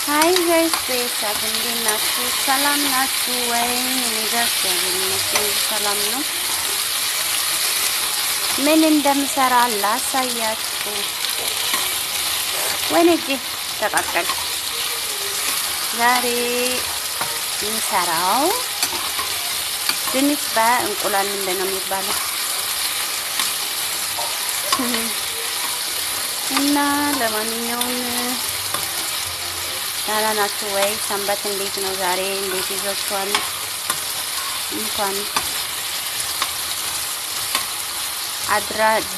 ሃይ ጋይስ ቤተሰብ እንዴት ናችሁ? ሰላም ናችሁ ወይ? ሰላም ነው። ምን እንደምሰራ ላሳያችሁ። ወይኔ እጄ ተቃጠለ። ዛሬ የምሰራው ድንች በእንቁላል ምንድን ነው የሚባለው እና ለማንኛውም ደህና ናችሁ ወይ? ሰንበት እንዴት ነው? ዛሬ እንዴት ይዟችኋል? እንኳን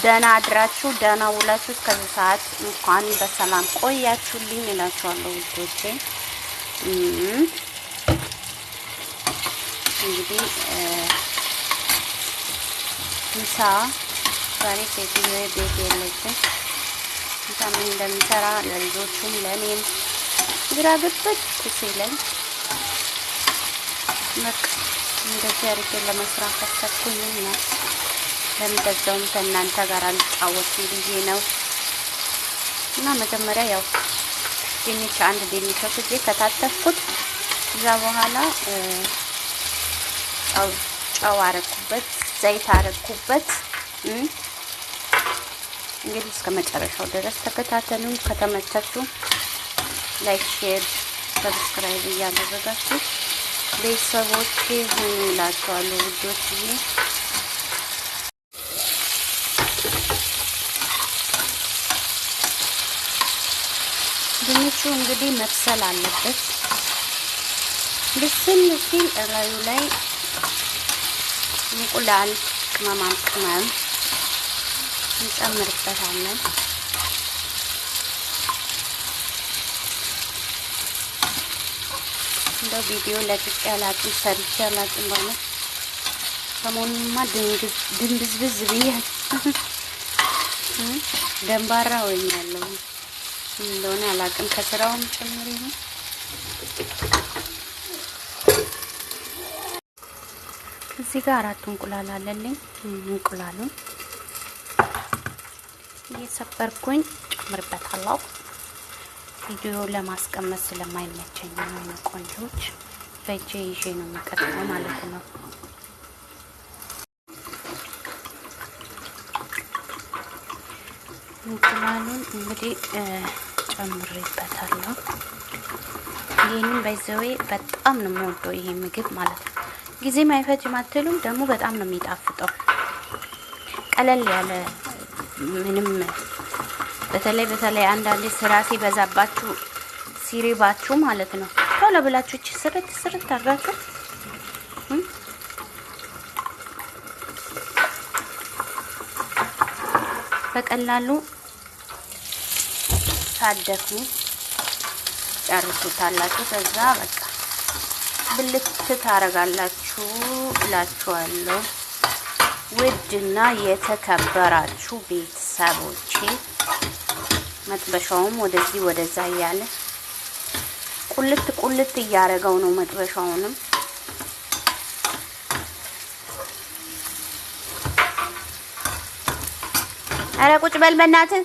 ደህና አድራችሁ ደህና ውላችሁ እስከዚህ ሰዓት እንኳን በሰላም ቆያችሁልኝ እላችኋለሁ ውዶቼ። እንግዲህ ምሳ ዛሬ ሴትዮ ቤት የለችም። ምሳ ምን እንደምሰራ ለልጆቹም ለእኔም ግራ ገብቶኝ ሲለኝ በቃ እንደዚህ አድርጌ ለመስራት አሰብኩኝና ለምደዛውም ከእናንተ ጋር አልጫወትም ብዬ ነው። እና መጀመሪያ ያው ድንች አንድ ድንች ወስጄ ከታተፍኩት እዛ በኋላ ጨው አረኩበት፣ ዘይት አረኩበት። እንግዲህ እስከ መጨረሻው ድረስ ተከታተሉን። ከተመቻችሁ ላይክ፣ ሼር፣ ሰብስክራይብ እያደረጋችሁ ቤተሰቦቼ ሁኑ እላችኋለሁ ውዶችዬ። ድንቹ እንግዲህ መብሰል አለበት። ብስል ሲል እላዩ ላይ እንቁላል፣ ቅመማ ቅመም እንጨምርበታለን። እንደው ቪዲዮ ለቅቄ አላቅም፣ ሰርቼ አላቅም። ማለት ሰሞኑንማ ድንብዝብዝ ብያለሁ። ደንባራ ሆኛለሁ እንደሆነ አላቅም። ከስራውም ጭምር ይሁን እዚህ ጋር 4 እንቁላል አለልኝ። እንቁላሉን እየሰበርኩኝ ጨምርበታለሁ። ቪዲዮ ለማስቀመጥ ስለማይመቸኝ ነው ቆንጆች በእጄ ይዤ ነው የምቀጥለው ማለት ነው። እንቁላሉን እንግዲህ ጨምሬበታለሁ። ይሄንን በዘዌ በጣም ነው የምወደው ይሄ ምግብ ማለት ነው። ጊዜ ማይፈጅም አትሉም? ደግሞ በጣም ነው የሚጣፍጠው። ቀለል ያለ ምንም በተለይ አንዳንዴ ስራ ሲበዛባችሁ ሲሪባችሁ ማለት ነው ቶሎ ብላችሁ እቺ ስርት አድርጋችሁ በቀላሉ ሳደክሙ ጨርሱታላችሁ። ከዛ በቃ ብልት ታረጋላችሁ እላችኋለሁ። ውድና የተከበራችሁ ቤተሰቦቼ መጥበሻውም ወደዚህ ወደዛ እያለ ቁልት እያረገው ነው። መጥበሻውንም አረ ቁጭ በል በእናትህ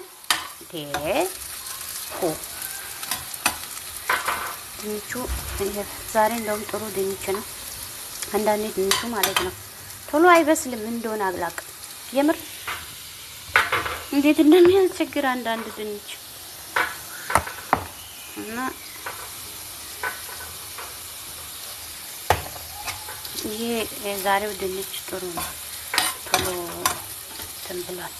ድንቹ ዛሬ እንደውም ጥሩ ድንች ነው። አንዳንዴ ድንቹ ማለት ነው ቶሎ አይበስልም እንደሆነ አግላቅ የምር እንዴት እንደሚያስቸግር አንዳንድ ድንች እና ይሄ የዛሬው ድንች ጥሩ ነው። ቶሎ ተንብሏል።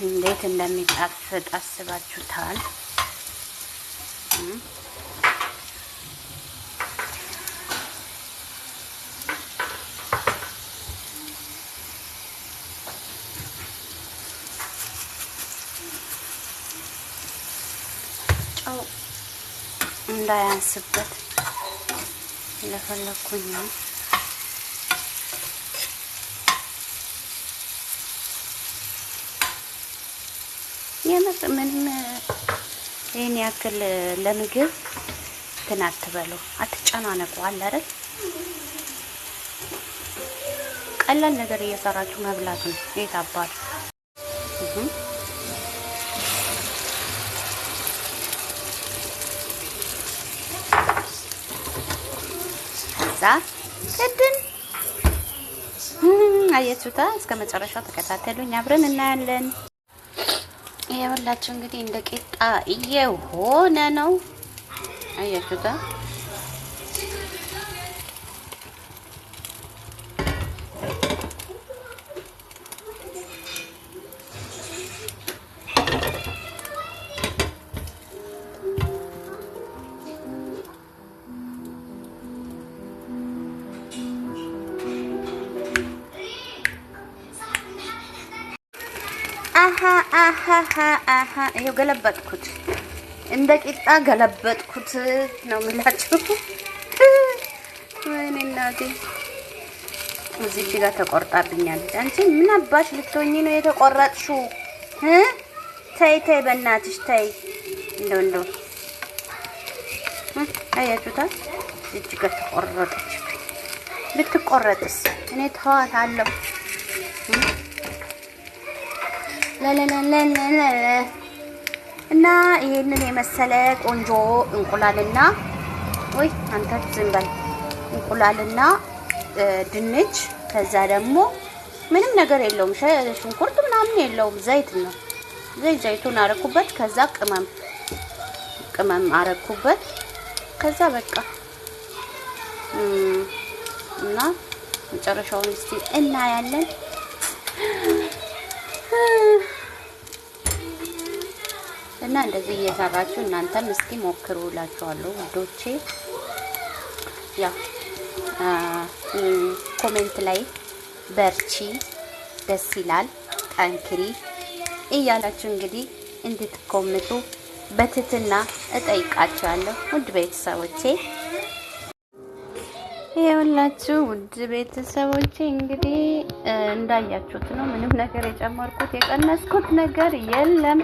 እንዴት እንደሚጣፍጥ አስባችሁታል? ጨው እንዳያንስበት ለፈለኩኝ ነው። የምር ምንም ይሄን ያክል ለምግብ እንትን አትበሉ፣ አትጨናነቁ አለ አይደል? ቀላል ነገር እየሰራችሁ መብላት ነው። የት አባል ከዛ ከድን አያችሁታ። እስከ መጨረሻው ተከታተሉኝ፣ አብረን እናያለን። ይኸውላችሁ እንግዲህ እንደ ቂጣ እየሆነ ነው። አያችሁታ። አሃ ይሄው ገለበጥኩት፣ እንደ ቂጣ ገለበጥኩት ነው የምላችሁ። ወይኔ እናቴ እዚህ ጋር ተቆርጣብኛለች። አንቺ ምን አባሽ ልትሆኚ ነው የተቆረጥሽው? ተይ በእናትሽ ተይ። እንደው አያችሁታ፣ እዚህ ጋር ተቆረጠች። ብትቆረጥስ እኔ ተዋታለሁ። እና ይሄንን የመሰለ ቆንጆ እንቁላልና ወይ አንተ ዝም በል እንቁላልና ድንች፣ ከዛ ደግሞ ምንም ነገር የለውም፣ ሽንኩርት ምናምን የለውም፣ ዘይት ነው። ዘይቱን አረኩበት፣ ከዛ ቅመም አረኩበት፣ ከዛ በቃ እና መጨረሻውን እስቲ እናያለን። እና እንደዚህ እየሰራችሁ እናንተም እስኪ ሞክሩ እላችኋለሁ ውዶቼ። ያው ኮሜንት ላይ በርቺ፣ ደስ ይላል፣ ጠንክሪ እያላችሁ እንግዲህ እንድትኮምቱ በትህትና እጠይቃችኋለሁ ውድ ቤተሰቦቼ። ይኸውላችሁ ውድ ቤተሰቦቼ እንግዲህ እንዳያችሁት ነው። ምንም ነገር የጨመርኩት የቀነስኩት ነገር የለም።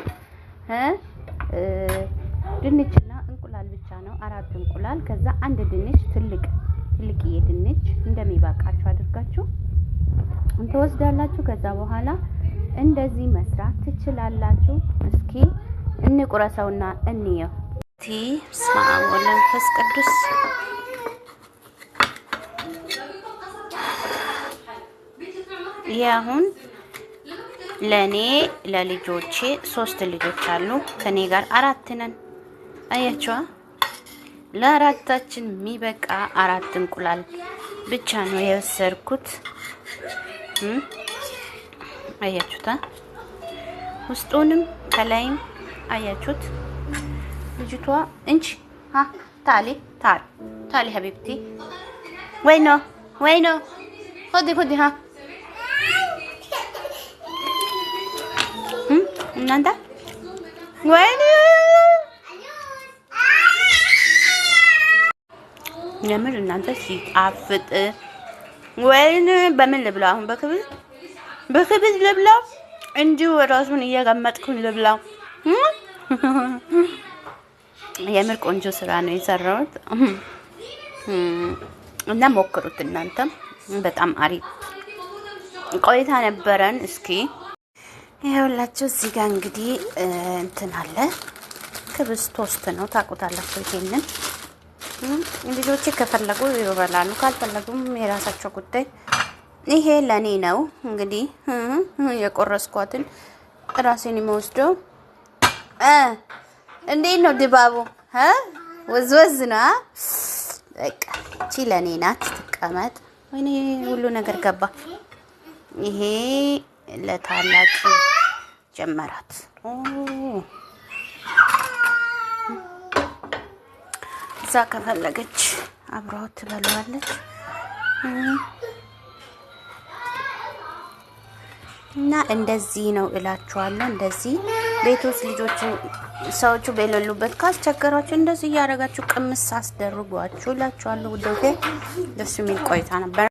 ድንችና እንቁላል ብቻ ነው። 4 እንቁላል፣ ከዛ አንድ ድንች፣ ትልቅዬ ድንች እንደሚበቃችሁ አድርጋችሁ ትወስዳላችሁ። ከዛ በኋላ እንደዚህ መስራት ትችላላችሁ። እስኪ እንቁረሰውና እንየው። በስመ አብ ወወልድ ወመንፈስ ቅዱስ። ይሄ አሁን ለኔ ለልጆቼ 3 ልጆች አሉ፣ ከኔ ጋር 4 ነን። አያችዋ፣ ለአራታችን የሚበቃ 4 እንቁላል ብቻ ነው የወሰድኩት። አያችሁታ፣ ውስጡንም ከላይም አያችሁት። ልጅቷ እንጂ ታሊ ሀቢብቲ ወይኖ ሆዲ እናንተ ወይኔ የምር እናንተ ሲጣፍጥ ወይኔ በምን ልብላው? አሁን በክብዝ ልብላው? እንዲሁ ራሱን እየገመጥኩኝ ልብላው? የምር ቆንጆ ስራ ነው የሰራሁት እና ሞክሩት እናንተም። በጣም አሪፍ ቆይታ ነበረን። እስኪ ይኸውላችሁ እዚህ ጋር እንግዲህ እንትን አለ፣ ክብዝ ቶስት ነው ታውቁታላችሁ። ይሄንን ልጆቼ ከፈለጉ ይበላሉ፣ ካልፈለጉም የራሳቸው ጉዳይ። ይሄ ለኔ ነው እንግዲህ የቆረስኳትን ራሴን የምወስደው። እንዴት ነው ድባቡ? ወዝወዝ ነው። በቃ እቺ ለኔ ናት፣ ትቀመጥ። ወይኔ ሁሉ ነገር ገባ። ይሄ ለታላቅ ጀመራት። እዛ ከፈለገች አብረው ትበላለች። እና እንደዚህ ነው እላችኋለሁ። እንደዚህ ቤት ውስጥ ልጆችን ሰዎቹ በሌሉበት ካስቸገራችሁ እንደዚህ እያደረጋችሁ ቅምስ አስደርጓችሁ እላችኋለሁ። ውዶቼ ደስ የሚል ቆይታ ነበር።